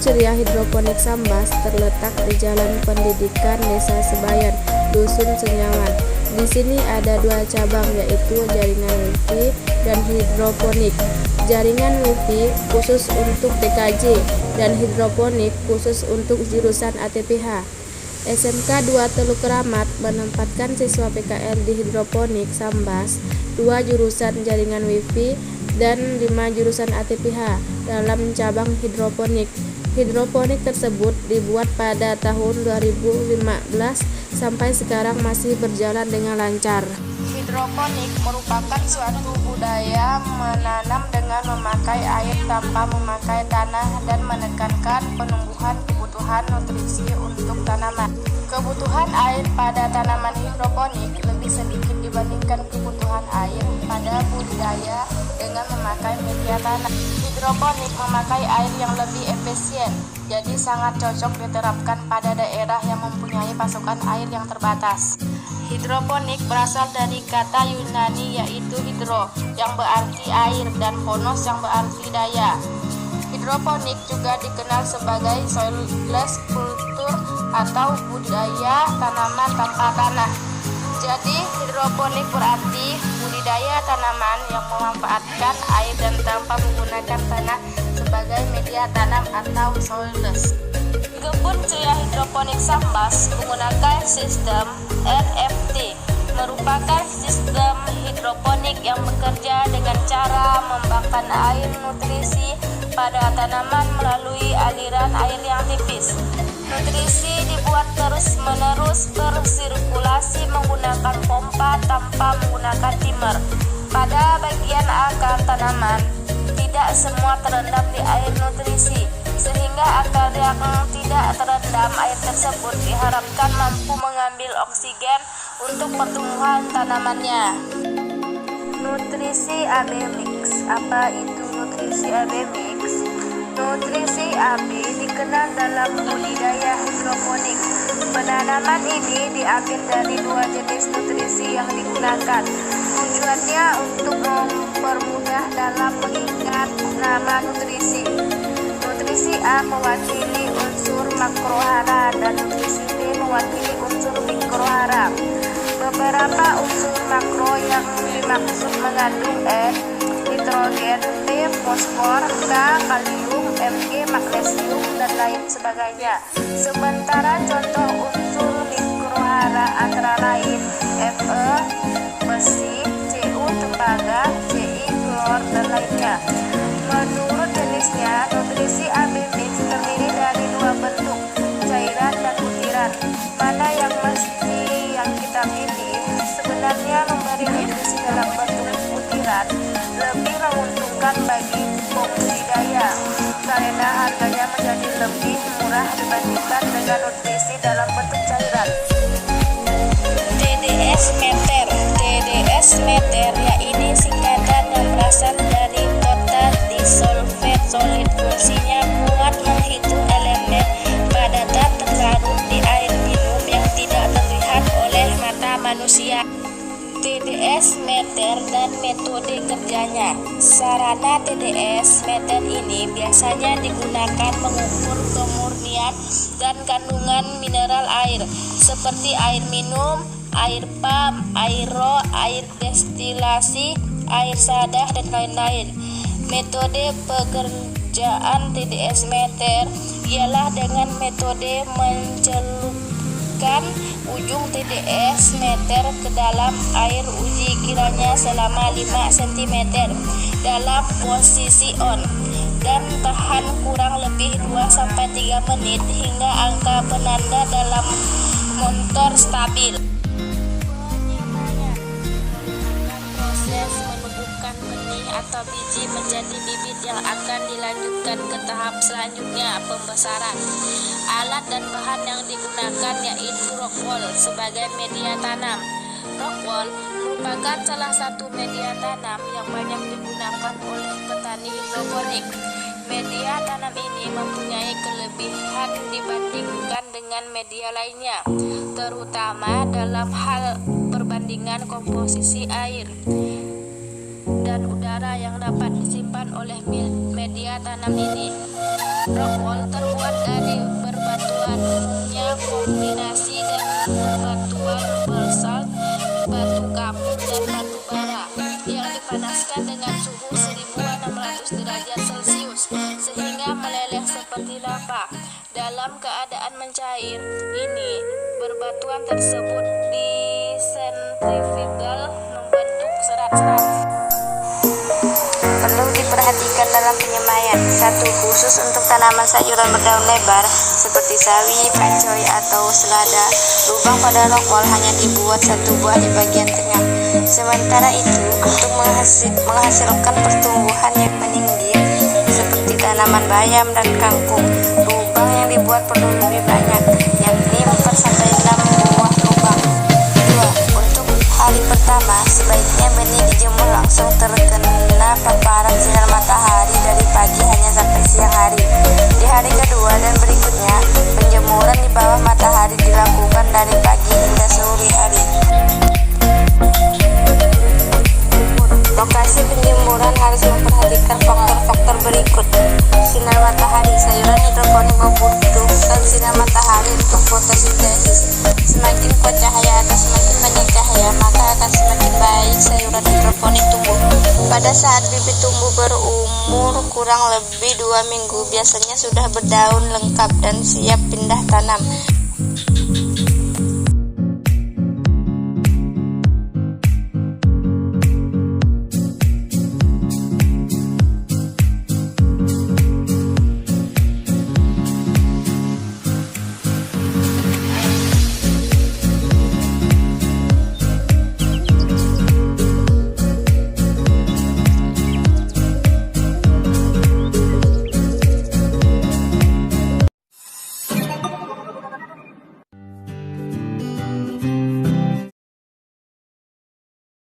ceria hidroponik Sambas terletak di Jalan Pendidikan Desa Sebayan, Dusun Senyaman. Di sini ada 2 cabang, yaitu jaringan wifi dan hidroponik. Jaringan wifi khusus untuk TKJ dan hidroponik khusus untuk jurusan ATPH. SMK 2 Teluk Keramat menempatkan siswa PKL di hidroponik Sambas 2 jurusan jaringan wifi dan 5 jurusan ATPH dalam cabang hidroponik. Hidroponik tersebut dibuat pada tahun 2015 sampai sekarang masih berjalan dengan lancar. Hidroponik merupakan suatu budaya menanam dengan memakai air tanpa memakai tanah dan menekankan penumbuhan kebutuhan nutrisi untuk tanaman. Kebutuhan air pada tanaman hidroponik lebih sedikit dibandingkan kebutuhan air pada budidaya dengan memakai media tanah. Hidroponik memakai air yang lebih efisien, jadi sangat cocok diterapkan pada daerah yang mempunyai pasokan air yang terbatas. Hidroponik berasal dari kata Yunani yaitu hidro yang berarti air dan ponos yang berarti daya. Hidroponik juga dikenal sebagai soilless culture atau budidaya tanaman tanpa tanah. Jadi hidroponik berarti budidaya tanaman yang memanfaatkan air dan tanpa menggunakan tanah sebagai media tanam atau soilless. Kebun ceria hidroponik Sambas menggunakan sistem NFT, merupakan sistem hidroponik yang bekerja dengan cara membakar air nutrisi pada tanaman melalui aliran air yang tipis. Nutrisi dibuat terus-menerus bersirkulasi menggunakan pompa tanpa menggunakan timer. Pada bagian akar tanaman, tidak semua terendam di air nutrisi, sehingga akar yang tidak terendam air tersebut diharapkan mampu mengambil oksigen untuk pertumbuhan tanamannya. Nutrisi AB mix. Apa itu nutrisi AB mix? Nutrisi AB dikenal dalam budidaya hidroponik. Penanaman ini diambil dari 2 jenis nutrisi yang digunakan. Tujuannya untuk mempermudah dalam mengingat nama nutrisi. Nutrisi A mewakili unsur makrohara dan nutrisi B mewakili unsur mikrohara. Beberapa unsur makro yang dimaksud mengandung N, nitrogen, P, fosfor, K, kalium, Mg, magnesium, dan lain sebagainya. Sementara contoh unsur mikrohara antara lain Fe, besi, Cu, tembaga, Ci, klor, dan lainnya. Menurut jenisnya, nutrisi AB mix terdiri dari 2 bentuk, cairan dan butiran. Mana yang mesti yang kita pilih? Sebenarnya memberi nutrisi dalam bentuk butiran lebih menguntungkan bagi pembudidaya karena harganya menjadi lebih murah dibandingkan dengan nutrisi dalam bentuk cairan. TDS meter. TDS meter yaitu singkatan yang berasal dari total disolved solid. Fungsinya buat menghitung elemen padatan terlarut di air minum yang tidak terlihat oleh mata manusia. TDS meter dan metode kerjanya. Sarana TDS meter ini biasanya digunakan mengukur kemurnian dan kandungan mineral air seperti air minum, air pump, air raw, air destilasi, air sadah, dan lain-lain. Metode pekerjaan TDS meter ialah dengan metode mencelupkan ujung TDS meter ke dalam air uji kiranya selama 5 cm dalam posisi on dan tahan kurang lebih 2-3 menit hingga angka penanda dalam motor stabil. Proses menumbuhkan benih atau biji menjadi bibit yang akan dilanjutkan ke tahap selanjutnya, pembesaran. Alat dan bahan yang digunakan yaitu rockwool sebagai media tanam. Rockwool merupakan salah satu media tanam yang banyak digunakan oleh petani hidroponik. Media tanam ini mempunyai kelebihan dibandingkan dengan media lainnya, terutama dalam hal perbandingan komposisi air dan udara. bara yang dapat disimpan oleh media tanam ini. Rock wall terbuat dari berbatuannya kombinasi dengan batuan basalt, batu kapur, dan batu bara yang dipanaskan dengan suhu 1600 derajat Celcius sehingga meleleh seperti lava. Dalam keadaan mencair ini, berbatuan tersebut disentrifugal membentuk serat-serat. Perlu diperhatikan dalam penyemaian. 1. Khusus untuk tanaman sayuran berdaun lebar seperti sawi, pakcoy, atau selada, lubang pada rock wall hanya dibuat 1 buah di bagian tengah. Sementara itu, untuk menghasilkan pertumbuhan yang meninggi seperti tanaman bayam dan kangkung, lubang yang dibuat perlu lebih banyak, yakni 4-6 buah lubang. 2. Untuk hari pertama, sebaiknya benih dijemur langsung terkena paparan sinar matahari dari pagi hanya sampai siang hari. Di hari kedua dan berikutnya, penjemuran di bawah matahari dilakukan dari pagi hingga sore hari. Lokasi penjemuran harus memperhatikan faktor-faktor berikut. Sinar matahari. Sayuran hidroponik membutuhkan sinar matahari untuk fotosintesis. Semakin kuat cahaya atau semakin banyak cahaya, maka akan semakin baik sayuran hidroponik tumbuh. Pada saat bibit tumbuh berumur kurang lebih 2 minggu, biasanya sudah berdaun lengkap dan siap pindah tanam.